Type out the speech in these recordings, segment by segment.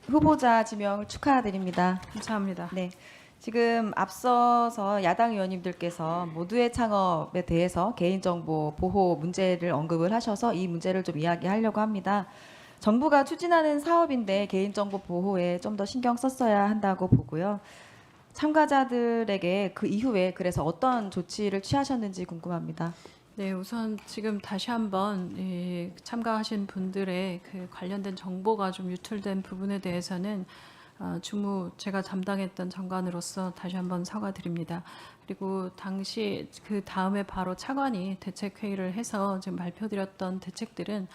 후보자 지명을 축하드립니다. 감사합니다. 네, 지금 앞서서 야당 의원님들께서 모두의 창업에 대해서 개인정보 보호 문제를 언급을 하셔서 이 문제를 좀 이야기하려고 합니다. 정부가 추진하는 사업인데 개인정보 보호에 좀 더 신경 썼어야 한다고 보고요. 참가자들에게 그 이후에 그래서 어떤 조치를 취하셨는지 궁금합니다. 네, 우선 지금 다시 한번 참가하신 분들의 그 관련된 정보가 좀 유출된 부분에 대해서는 주무 제가 담당했던 장관으로서 다시 한번 사과드립니다. 그리고 당시 그 다음에 바로 차관이 대책회의를 해서 지금 발표드렸던 대책들은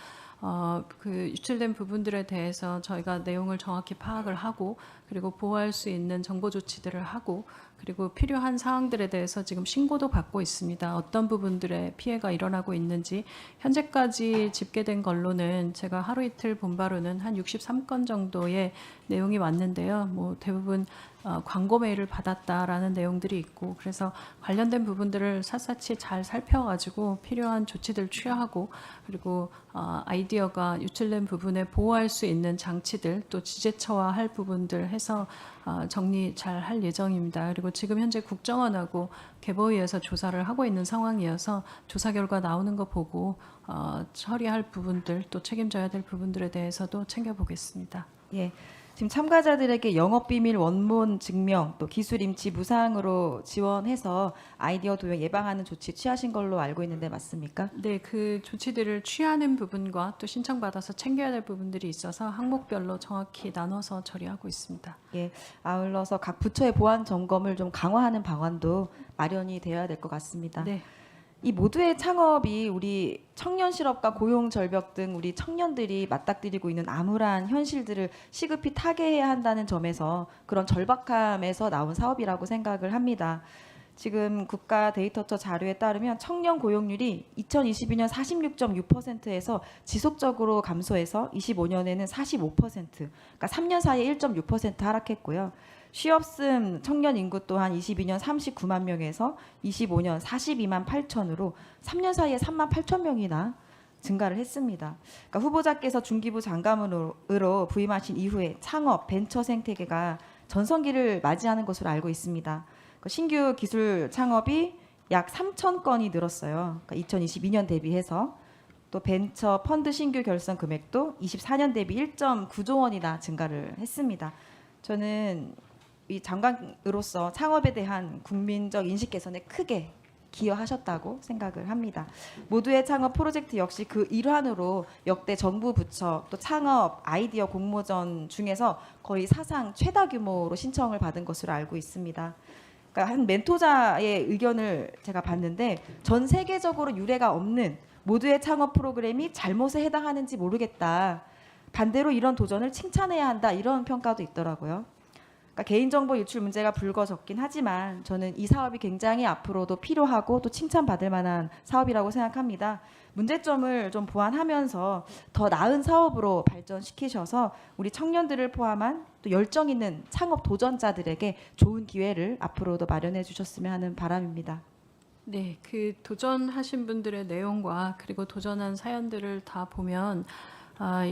그 유출된 부분들에 대해서 저희가 내용을 정확히 파악을 하고 그리고 보호할 수 있는 정보 조치들을 하고 그리고 필요한 사항들에 대해서 지금 신고도 받고 있습니다. 어떤 부분들의 피해가 일어나고 있는지 현재까지 집계된 걸로는 제가 하루 이틀 본 바로는 한 63건 정도의 내용이 왔는데요. 뭐 대부분 광고 메일을 받았다라는 내용들이 있고 그래서 관련된 부분들을 샅샅이 잘 살펴가지고 필요한 조치들 취하고 그리고 아이디어가 유출된 부분에 보호할 수 있는 장치들 또 지재처화할 부분들 해서 정리 잘 할 예정입니다. 그리고 지금 현재 국정원하고 개보위에서 조사를 하고 있는 상황이어서 조사 결과 나오는 거 보고 처리할 부분들 또 책임져야 될 부분들에 대해서도 챙겨보겠습니다. 예. 지금 참가자들에게 영업비밀 원본 증명 또 기술 임치 무상으로 지원해서 아이디어 도용 예방하는 조치 취하신 걸로 알고 있는데 맞습니까? 네, 그 조치들을 취하는 부분과 또 신청받아서 챙겨야 될 부분들이 있어서 항목별로 정확히 나눠서 처리하고 있습니다. 예. 아울러서 각 부처의 보안 점검을 좀 강화하는 방안도 마련이 되어야 될 것 같습니다. 네. 이 모두의 창업이 우리 청년 실업과 고용 절벽 등 우리 청년들이 맞닥뜨리고 있는 암울한 현실들을 시급히 타개해야 한다는 점에서 그런 절박함에서 나온 사업이라고 생각을 합니다. 지금 국가 데이터처 자료에 따르면 청년 고용률이 2022년 46.6%에서 지속적으로 감소해서 25년에는 45%, 그러니까 3년 사이에 1.6% 하락했고요. 취업승 청년 인구 또한 22년 39만 명에서 25년 42만 8천으로 3년 사이에 3만 8천 명이나 증가를 했습니다. 그러니까 후보자께서 중기부 장관으로 부임하신 이후에 창업, 벤처 생태계가 전성기를 맞이하는 것으로 알고 있습니다. 신규 기술 창업이 약 3천 건이 늘었어요. 그러니까 2022년 대비해서 또 벤처 펀드 신규 결성 금액도 24년 대비 1.9조 원이나 증가를 했습니다. 저는 이 장관으로서 창업에 대한 국민적 인식 개선에 크게 기여하셨다고 생각을 합니다. 모두의 창업 프로젝트 역시 그 일환으로 역대 정부 부처 또 창업 아이디어 공모전 중에서 거의 사상 최다 규모로 신청을 받은 것으로 알고 있습니다. 그러니까 한 멘토자의 의견을 제가 봤는데 전 세계적으로 유례가 없는 모두의 창업 프로그램이 잘못에 해당하는지 모르겠다. 반대로 이런 도전을 칭찬해야 한다. 이런 평가도 있더라고요. 그러니까 개인정보 유출 문제가 불거졌긴 하지만 저는 이 사업이 굉장히 앞으로도 필요하고 또 칭찬받을 만한 사업이라고 생각합니다. 문제점을 좀 보완하면서 더 나은 사업으로 발전시키셔서 우리 청년들을 포함한 또 열정 있는 창업 도전자들에게 좋은 기회를 앞으로도 마련해 주셨으면 하는 바람입니다. 네, 그 도전하신 분들의 내용과 그리고 도전한 사연들을 다 보면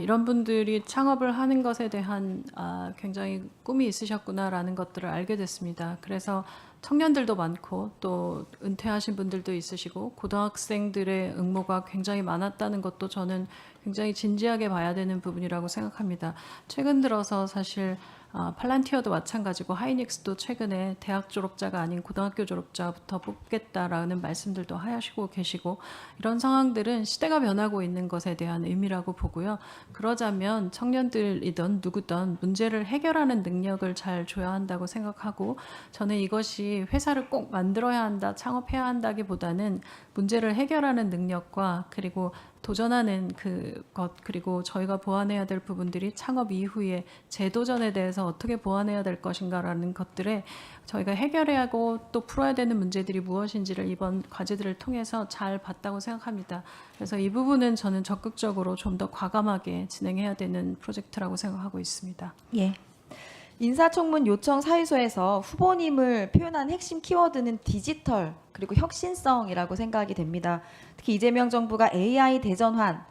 이런 분들이 창업을 하는 것에 대한 굉장히 꿈이 있으셨구나라는 것들을 알게 됐습니다. 그래서 청년들도 많고 또 은퇴하신 분들도 있으시고 고등학생들의 응모가 굉장히 많았다는 것도 저는 굉장히 진지하게 봐야 되는 부분이라고 생각합니다. 최근 들어서 사실 팔란티어도 마찬가지고 하이닉스도 최근에 대학 졸업자가 아닌 고등학교 졸업자부터 뽑겠다라는 말씀들도 하시고 계시고 이런 상황들은 시대가 변하고 있는 것에 대한 의미라고 보고요. 그러자면 청년들이든 누구든 문제를 해결하는 능력을 잘 줘야 한다고 생각하고 저는 이것이 회사를 꼭 만들어야 한다, 창업해야 한다기보다는 문제를 해결하는 능력과 그리고 도전하는 그것 그리고 저희가 보완해야 될 부분들이 창업 이후에 재도전에 대해서 어떻게 보완해야 될 것인가라는 것들에 저희가 해결해야 하고 또 풀어야 되는 문제들이 무엇인지를 이번 과제들을 통해서 잘 봤다고 생각합니다. 그래서 이 부분은 저는 적극적으로 좀 더 과감하게 진행해야 되는 프로젝트라고 생각하고 있습니다. 예. 인사청문 요청 사유서에서 후보님을 표현한 핵심 키워드는 디지털 그리고 혁신성이라고 생각이 됩니다. 특히 이재명 정부가 AI 대전환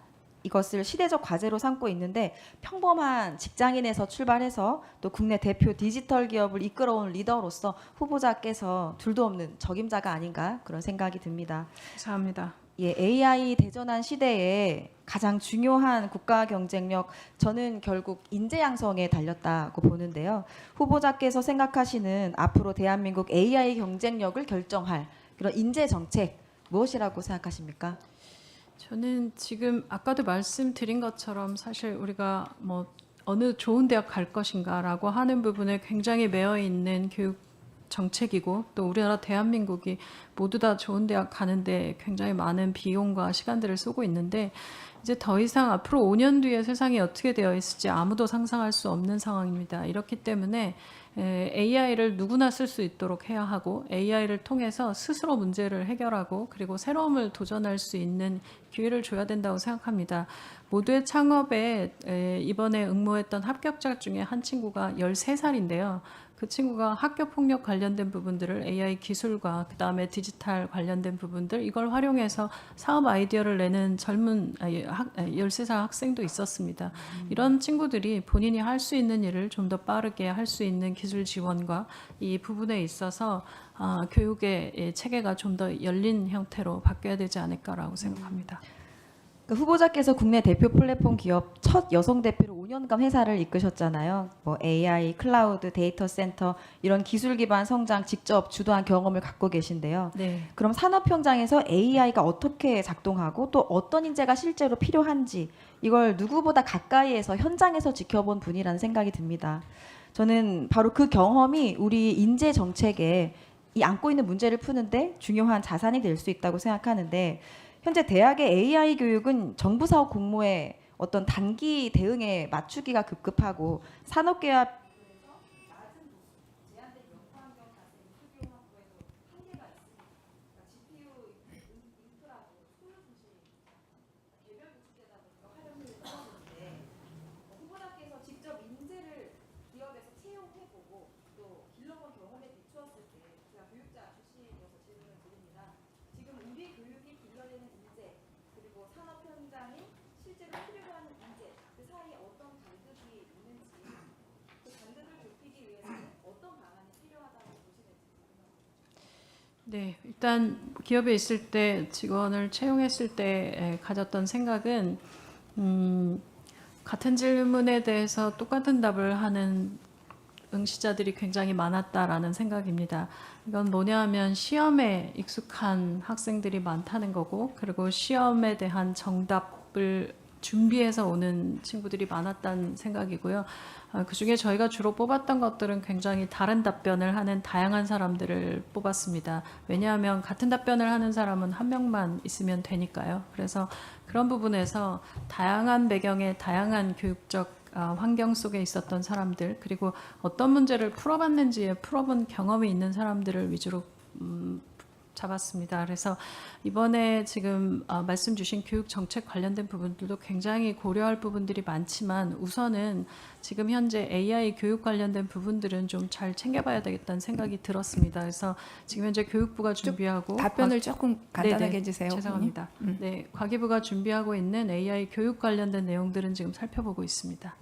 이것을 시대적 과제로 삼고 있는데 평범한 직장인에서 출발해서 또 국내 대표 디지털 기업을 이끌어온 리더로서 후보자께서 둘도 없는 적임자가 아닌가 그런 생각이 듭니다. 감사합니다. 예, AI 대전환 시대에 가장 중요한 국가 경쟁력 저는 결국 인재 양성에 달렸다고 보는데요. 후보자께서 생각하시는 앞으로 대한민국 AI 경쟁력을 결정할 그런 인재 정책 무엇이라고 생각하십니까? 저는 지금 아까도 말씀드린 것처럼 사실 우리가 뭐 어느 좋은 대학 갈 것인가라고 하는 부분에 굉장히 매여 있는 교육 정책이고 또 우리나라 대한민국이 모두 다 좋은 대학 가는데 굉장히 많은 비용과 시간들을 쏘고 있는데 이제 더 이상 앞으로 5년 뒤에 세상이 어떻게 되어 있을지 아무도 상상할 수 없는 상황입니다. 이렇기 때문에 AI를 누구나 쓸 수 있도록 해야 하고 AI를 통해서 스스로 문제를 해결하고 그리고 새로움을 도전할 수 있는 기회를 줘야 된다고 생각합니다. 모두의 창업에 이번에 응모했던 합격자 중에 한 친구가 13살인데요. 그 친구가 학교 폭력 관련된 부분들을 AI 기술과 그다음에 디지털 관련된 부분들 이걸 활용해서 사업 아이디어를 내는 젊은 13살 학생도 있었습니다. 이런 친구들이 본인이 할 수 있는 일을 좀 더 빠르게 할 수 있는 기술 지원과 이 부분에 있어서 교육의 체계가 좀 더 열린 형태로 바뀌어야 되지 않을까라고 생각합니다. 그 후보자께서 국내 대표 플랫폼 기업 첫 여성 대표로 5년간 회사를 이끄셨잖아요. 뭐 AI, 클라우드, 데이터 센터 이런 기술 기반 성장 직접 주도한 경험을 갖고 계신데요. 네. 그럼 산업 현장에서 AI가 어떻게 작동하고 또 어떤 인재가 실제로 필요한지 이걸 누구보다 가까이에서 현장에서 지켜본 분이라는 생각이 듭니다. 저는 바로 그 경험이 우리 인재 정책에 이 안고 있는 문제를 푸는데 중요한 자산이 될 수 있다고 생각하는데 현재 대학의 AI 교육은 정부 사업 공모에 어떤 단기 대응에 맞추기가 급급하고 산업계와 후보자께서 직접 인재를 기업에서 채용해보고 또 길러본 경험에 비추었을 때 제가 교육자 출신이어서 질문을 드립니다. 지금 우리 교육이 길러내는 인재 그리고 산업 현장이 실제로 필요로 하는 인재 그 사이에 어떤 간극이 있는지 그 간극을 좁히기 위해서는 어떤 방안이 필요하다고 보시는지 네, 일단 기업에 있을 때 직원을 채용했을 때 가졌던 생각은 같은 질문에 대해서 똑같은 답을 하는 응시자들이 굉장히 많았다라는 생각입니다. 이건 뭐냐 하면 시험에 익숙한 학생들이 많다는 거고 그리고 시험에 대한 정답을 준비해서 오는 친구들이 많았다는 생각이고요. 그중에 저희가 주로 뽑았던 것들은 굉장히 다른 답변을 하는 다양한 사람들을 뽑았습니다. 왜냐하면 같은 답변을 하는 사람은 한 명만 있으면 되니까요. 그래서 그런 부분에서 다양한 배경의 다양한 교육적 환경 속에 있었던 사람들 그리고 어떤 문제를 풀어봤는지에 풀어본 경험이 있는 사람들을 위주로 잡았습니다. 그래서 이번에 지금 말씀 주신 교육 정책 관련된 부분들도 굉장히 고려할 부분들이 많지만 우선은 지금 현재 AI 교육 관련된 부분들은 좀 잘 챙겨봐야 되겠다는 생각이 들었습니다. 그래서 지금 현재 교육부가 준비하고 답변을 조금 간단하게 네네, 해주세요. 죄송합니다. 네, 과기부가 준비하고 있는 AI 교육 관련된 내용들은 지금 살펴보고 있습니다.